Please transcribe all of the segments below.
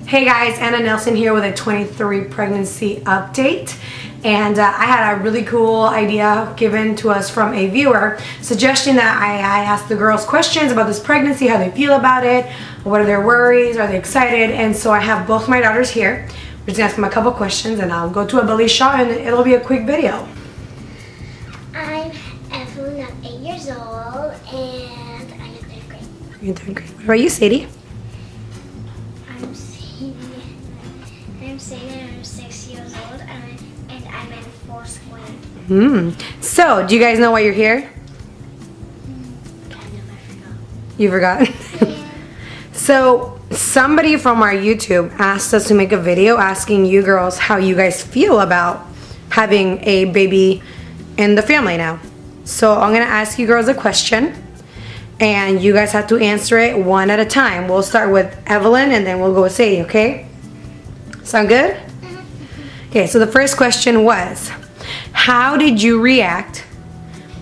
Hey guys, Anna Nelson here with a 23 pregnancy update. And I had a really cool idea given to us from a viewer suggesting that I ask the girls questions about this pregnancy, how they feel about it, what are their worries, are they excited? And so I have both my daughters here. We're just gonna ask them a couple questions and I'll go to a belly shot and it'll be a quick video. I'm Evelyn, I'm 8 years old and I'm in 3rd grade. You're doing great. What about you, Sadie? I'm Sadie, I'm 6 years old and I'm in 4th grade. So, do you guys know why you're here? Kind of, I forgot. You forgot? Yeah. So, somebody from our YouTube asked us to make a video asking you girls how you guys feel about having a baby in the family now. So, I'm going to ask you girls a question and you guys have to answer it one at a time. We'll start with Evelyn and then we'll go with Sadie, okay? Sound good? Okay, so the first question was, how did you react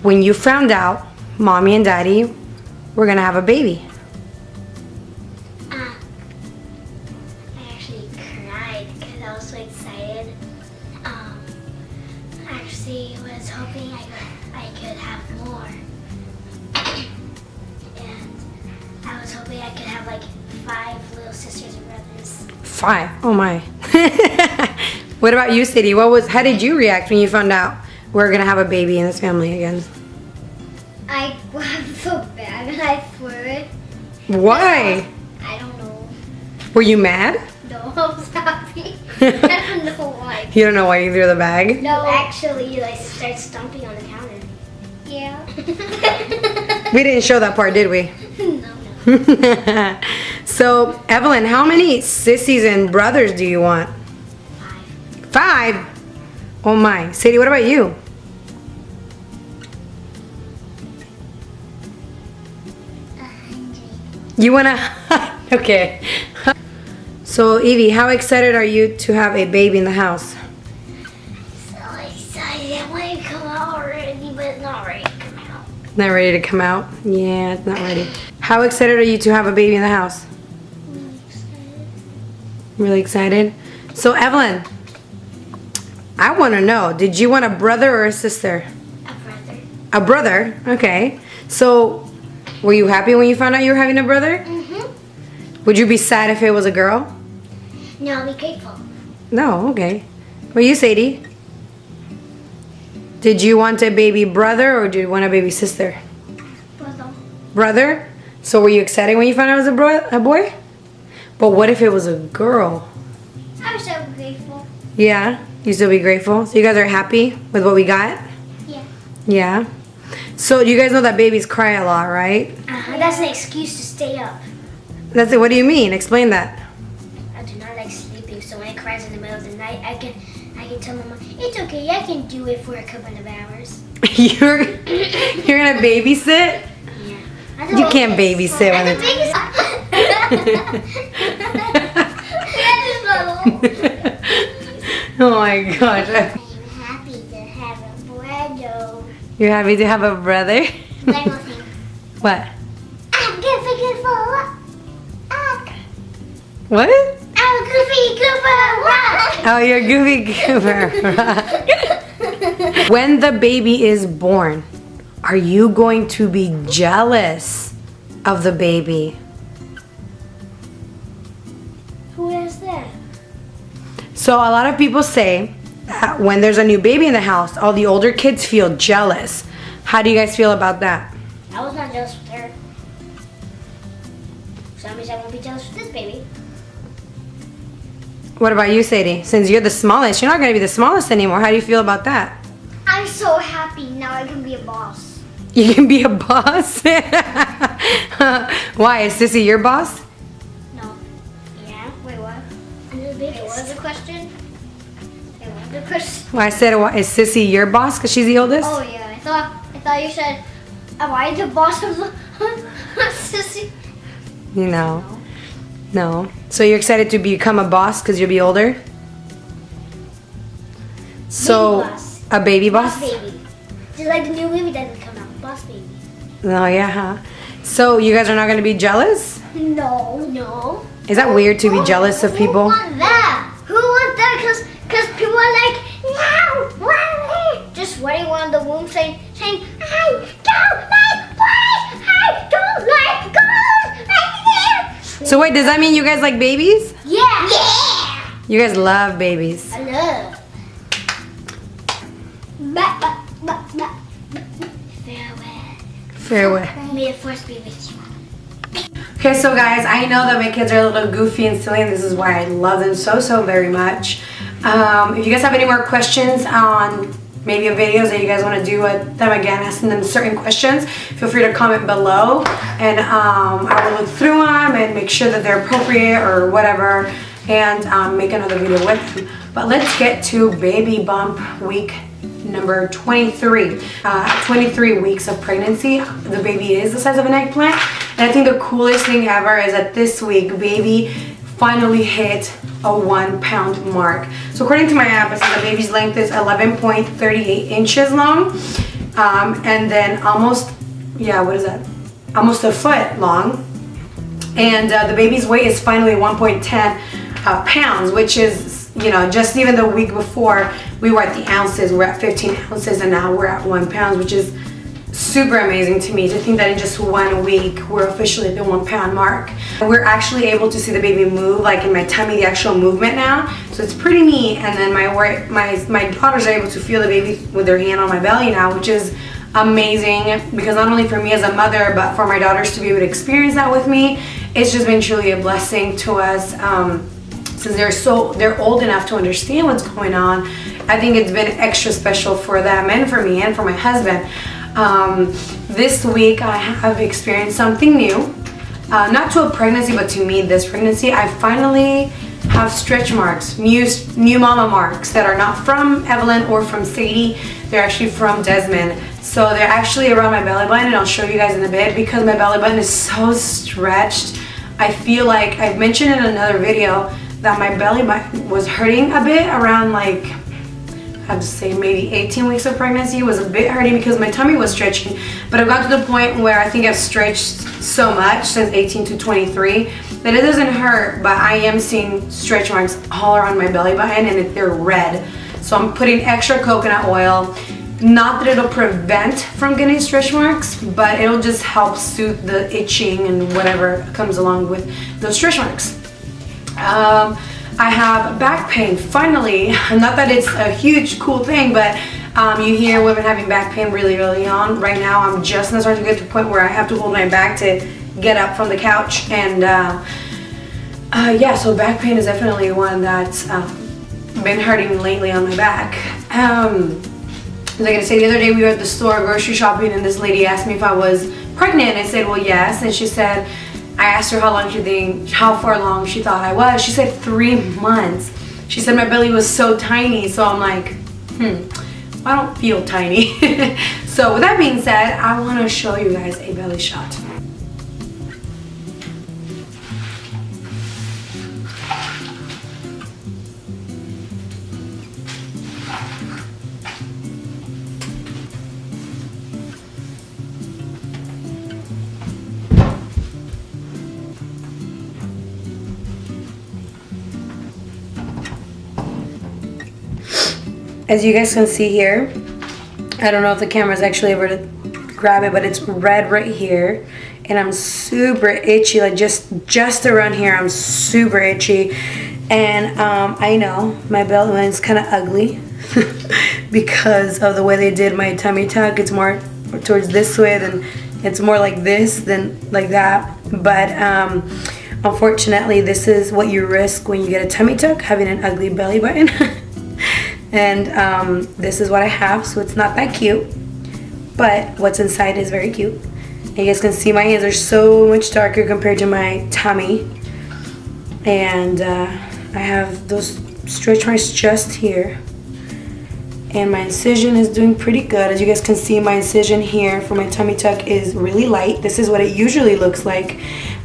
when you found out mommy and daddy were gonna have a baby? I actually cried because I was so excited. Actually was hoping I could have more. And I was hoping I could have like 5 little sisters and brothers. 5? Oh my. What about you, Sadie? How did you react when you found out we're gonna have a baby in this family again? I grabbed the bag and I threw it. Why? I don't know. Were you mad? No, I was happy. I don't know why. You don't know why you threw the bag? No, actually, I started stomping on the counter. Yeah. We didn't show that part, did we? No. So, Evelyn, how many sissies and brothers do you want? 5. 5? Oh my. Sadie, what about you? 100. You wanna... Okay. So, Evie, how excited are you to have a baby in the house? So excited. I want to come out already, but it's not ready to come out. Not ready to come out? Yeah, it's not ready. How excited are you to have a baby in the house? Really excited. Really excited? So, Evelyn, I want to know, did you want a brother or a sister? A brother. A brother? Okay. So, were you happy when you found out you were having a brother? Mm-hmm. Would you be sad if it was a girl? No, I'll be grateful. No, okay. Were you, Sadie? Did you want a baby brother or did you want a baby sister? Brother. Brother? So were you excited when you found out it was a boy? But what if it was a girl? I'm so grateful. Yeah? You still be grateful? So you guys are happy with what we got? Yeah. Yeah? So you guys know that babies cry a lot, right? That's an excuse to stay up. That's it. What do you mean? Explain that. I do not like sleeping, so when it cries in the middle of the night, I can tell my mom, it's okay, I can do it for a couple of hours. You're gonna babysit? Yeah. You can't babysit when it's... Oh my gosh. I'm happy to have a brother. You're happy to have a brother? What? I'm goofy Goober. What? I'm Goofy Goober. Oh, you're Goofy Goober. When the baby is born, are you going to be jealous of the baby? Who is that? So a lot of people say that when there's a new baby in the house, all the older kids feel jealous. How do you guys feel about that? I was not jealous with her. So that means I won't be jealous with this baby. What about you, Sadie? Since you're the smallest, you're not going to be the smallest anymore. How do you feel about that? I'm so happy now I can be a boss. You can be a boss? Why? Is Sissy your boss? No. Yeah? Wait, what? Wait, what was the question? Wait, what was the question? Well, I said, is Sissy your boss because she's the oldest? Oh yeah, I thought you said, am I the boss of the sissy? You know. No. So you're excited to become a boss because you'll be older? So, Baby boss. a baby boss? Boss baby. Just like the new movie that will come out, Boss Baby. Oh, yeah, huh? So you guys are not going to be jealous? No. Is that weird to be jealous of people? Who want that? Who want that? Because people are like, no, why? Just running around the room saying, I don't like boys. I don't like girls. So wait, does that mean you guys like babies? Yeah. Yeah. You guys love babies. I love. Farewell. May the force be with you. Okay, so guys, I know that my kids are a little goofy and silly, and this is why I love them so very much. If you guys have any more questions on maybe videos that you guys want to do with them again, asking them certain questions, feel free to comment below, and I will look through them and make sure that they're appropriate or whatever, and make another video with them. But let's get to baby bump week number 23. 23 weeks of pregnancy. The baby is the size of an eggplant, and I think the coolest thing ever is that this week baby finally hit a 1 pound mark. So according to my app, it says the baby's length is 11.38 inches long, and then almost a foot long, and the baby's weight is finally 1.10 pounds, which is, you know, just even the week before we were at the ounces, we're at 15 ounces, and now we're at 1 pound, which is super amazing to me to think that in just 1 week we're officially at the 1 pound mark. We're actually able to see the baby move, like in my tummy, the actual movement now, so it's pretty neat. And then my daughters are able to feel the baby with their hand on my belly now, which is amazing, because not only for me as a mother, but for my daughters to be able to experience that with me, it's just been truly a blessing to us. Since they're old enough to understand what's going on, I think it's been extra special for them and for me and for my husband. This week I have experienced something new, not to a pregnancy, but to me this pregnancy. I finally have stretch marks, new mama marks that are not from Evelyn or from Sadie. They're actually from Desmond. So they're actually around my belly button, and I'll show you guys in a bit. Because my belly button is so stretched, I feel like I've mentioned in another video that my belly button was hurting a bit around, like, I have to say maybe 18 weeks of pregnancy. It was a bit hurting because my tummy was stretching, but I've got to the point where I think I've stretched so much since 18 to 23 that it doesn't hurt, but I am seeing stretch marks all around my belly button, and they're red. So I'm putting extra coconut oil. Not that it'll prevent from getting stretch marks, but it'll just help soothe the itching and whatever comes along with those stretch marks. I have back pain, finally. Not that it's a huge cool thing, but you hear women having back pain really early on. Right now I'm just starting to get to the point where I have to hold my back to get up from the couch, and yeah, so back pain is definitely one that's been hurting lately on my back. Like I said, the other day we were at the store grocery shopping, and this lady asked me if I was pregnant. I said, well, yes. And she said, I asked her how far along she thought I was. She said 3 months. She said my belly was so tiny. So I'm like, I don't feel tiny. So with that being said, I want to show you guys a belly shot. As you guys can see here, I don't know if the camera is actually able to grab it, but it's red right here, and I'm super itchy, like just around here I'm super itchy. And I know my belly button's kind of ugly because of the way they did my tummy tuck. It's more towards this way, than it's more like this than like that. But unfortunately, this is what you risk when you get a tummy tuck, having an ugly belly button. And this is what I have, so it's not that cute, but what's inside is very cute. And you guys can see my hands are so much darker compared to my tummy, and I have those stretch marks just here, and my incision is doing pretty good. As you guys can see, my incision here for my tummy tuck is really light. This is what it usually looks like,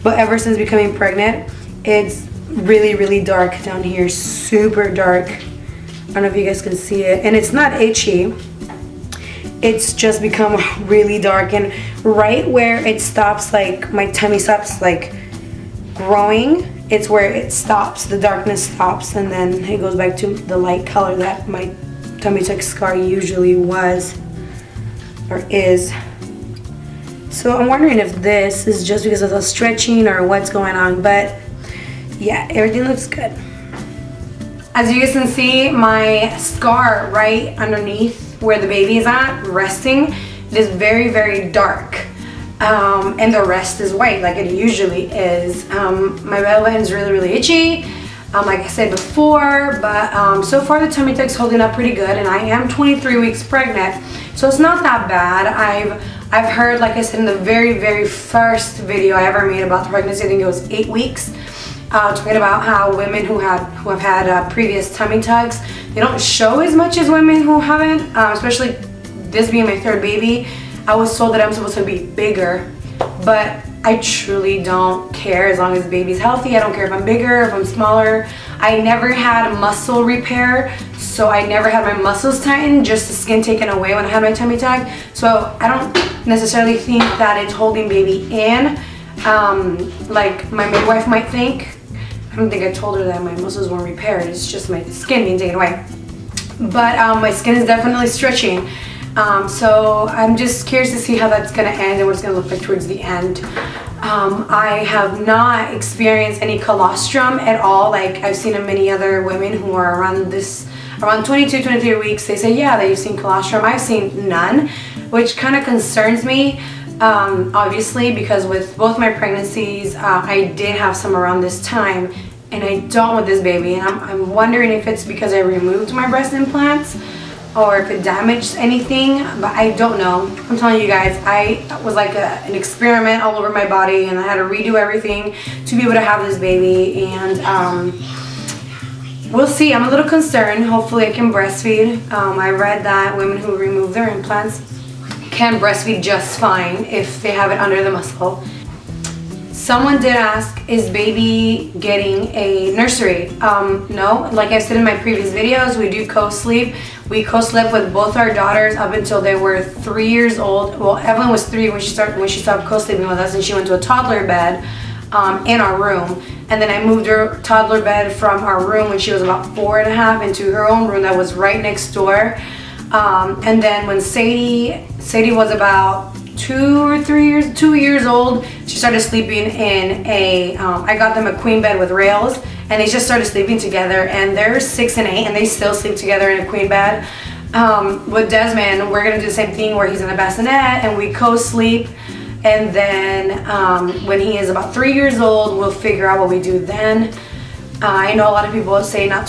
but ever since becoming pregnant, it's really dark down here, super dark. I don't know if you guys can see it, and it's not itchy, it's just become really dark. And right where it stops, like my tummy stops like growing, it's where it stops, the darkness stops, and then it goes back to the light color that my tummy tuck scar usually was or is. So I'm wondering if this is just because of the stretching or what's going on, but yeah, everything looks good. As you guys can see, my scar right underneath where the baby is at, resting, it is very, very dark. And the rest is white like it usually is. My belly button is really, really itchy, like I said before, but so far the tummy tuck's holding up pretty good, and I am 23 weeks pregnant, so it's not that bad. I've heard, like I said in the very, very first video I ever made about the pregnancy, I think it was 8 weeks, talking about how women who have had previous tummy tucks, they don't show as much as women who haven't, especially this being my third baby. I was told that I'm supposed to be bigger, but I truly don't care as long as the baby's healthy. I don't care if I'm bigger, if I'm smaller. I never had muscle repair, so I never had my muscles tightened, just the skin taken away when I had my tummy tuck. So I don't necessarily think that it's holding baby in, like my midwife might think. I don't think I told her that my muscles weren't repaired. It's just my skin being taken away. But my skin is definitely stretching. So I'm just curious to see how that's going to end and what it's going to look like towards the end. I have not experienced any colostrum at all. Like I've seen many other women who are around 22, 23 weeks. They say, yeah, they've seen colostrum. I've seen none, which kind of concerns me. Obviously, because with both my pregnancies, I did have some around this time, and I don't with this baby. And I'm wondering if it's because I removed my breast implants, or if it damaged anything, but I don't know. I'm telling you guys, I was like an experiment all over my body, and I had to redo everything to be able to have this baby, and we'll see. I'm a little concerned. Hopefully I can breastfeed. I read that women who remove their implants can breastfeed just fine if they have it under the muscle. Someone did ask, is baby getting a nursery? No, like I said in my previous videos, we do co-sleep. We co-slept with both our daughters up until they were 3 years old. Well, Evelyn was 3 when she stopped co-sleeping with us, and she went to a toddler bed in our room. And then I moved her toddler bed from our room when she was about 4.5 into her own room that was right next door. And then when Sadie was about 2 years old, she started sleeping in a, I got them a queen bed with rails, and they just started sleeping together, and they're 6 and 8, and they still sleep together in a queen bed. With Desmond, we're gonna do the same thing where he's in a bassinet and we co-sleep, and then when he is about 3 years old, we'll figure out what we do then. I know a lot of people say not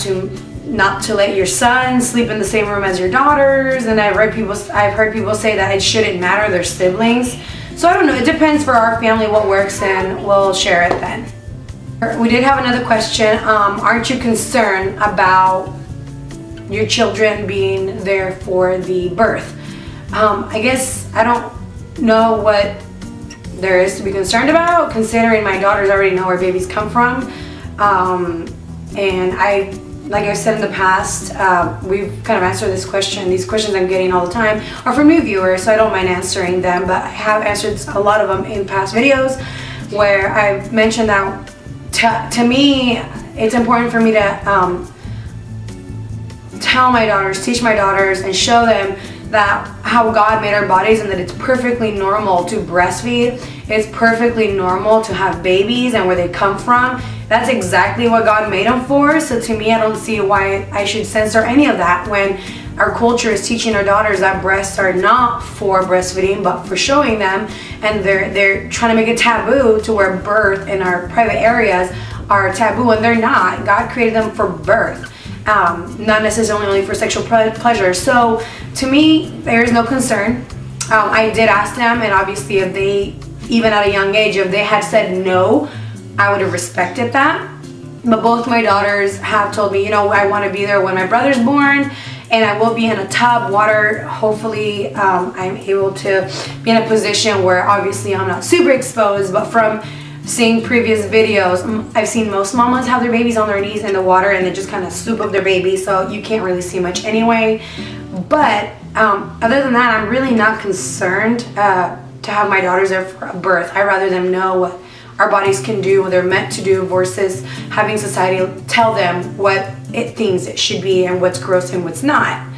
to let your son sleep in the same room as your daughters, and I've heard people say that it shouldn't matter, they're siblings. So I don't know, it depends for our family what works, and we'll share it then. We did have another question. Aren't you concerned about your children being there for the birth? I guess I don't know what there is to be concerned about, considering my daughters already know where babies come from. And like I've said in the past, we've kind of answered this question. These questions I'm getting all the time are from new viewers, so I don't mind answering them, but I have answered a lot of them in past videos where I've mentioned that to me, it's important for me to tell my daughters, teach my daughters, and show them that how God made our bodies, and that it's perfectly normal to breastfeed. It's perfectly normal to have babies and where they come from. That's exactly what God made them for. So to me, I don't see why I should censor any of that when our culture is teaching our daughters that breasts are not for breastfeeding but for showing them, and they're trying to make it taboo to where birth in our private areas are taboo, and they're not. God created them for birth, not necessarily only for sexual pleasure. So to me, there is no concern. I did ask them, and obviously if they, even at a young age, if they had said no, I would have respected that. But both my daughters have told me, I want to be there when my brother's born, and I will be in a tub, water. Hopefully I'm able to be in a position where obviously I'm not super exposed, but from seeing previous videos, I've seen most mamas have their babies on their knees in the water and then just kind of scoop up their baby, so you can't really see much anyway. But other than that, I'm really not concerned to have my daughters there for a birth. I'd rather them know our bodies can do, what they're meant to do, versus having society tell them what it thinks it should be and what's gross and what's not.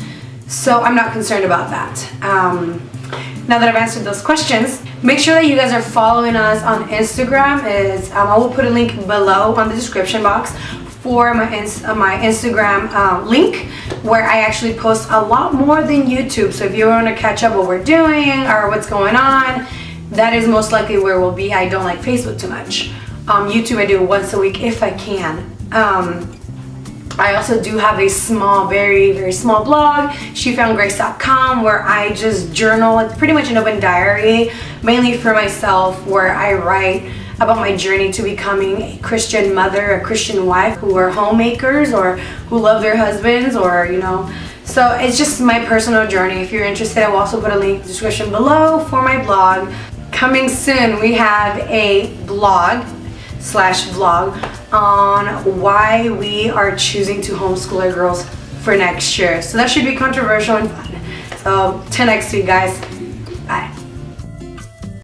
So I'm not concerned about that. Now that I've answered those questions, make sure that you guys are following us on Instagram. I will put a link below on the description box for my Instagram link, where I actually post a lot more than YouTube. So if you want to catch up what we're doing or what's going on, that is most likely where we'll be. I don't like Facebook too much. YouTube I do once a week if I can. I also do have a small, very, very small blog, shefoundgrace.com, where I just journal. It's pretty much an open diary, mainly for myself, where I write about my journey to becoming a Christian mother, a Christian wife, who are homemakers or who love their husbands, or, you know. So it's just my personal journey. If you're interested, I will also put a link in the description below for my blog. Coming soon, we have a blog/vlog on why we are choosing to homeschool our girls for next year. So that should be controversial and fun. So till next week, guys. Bye.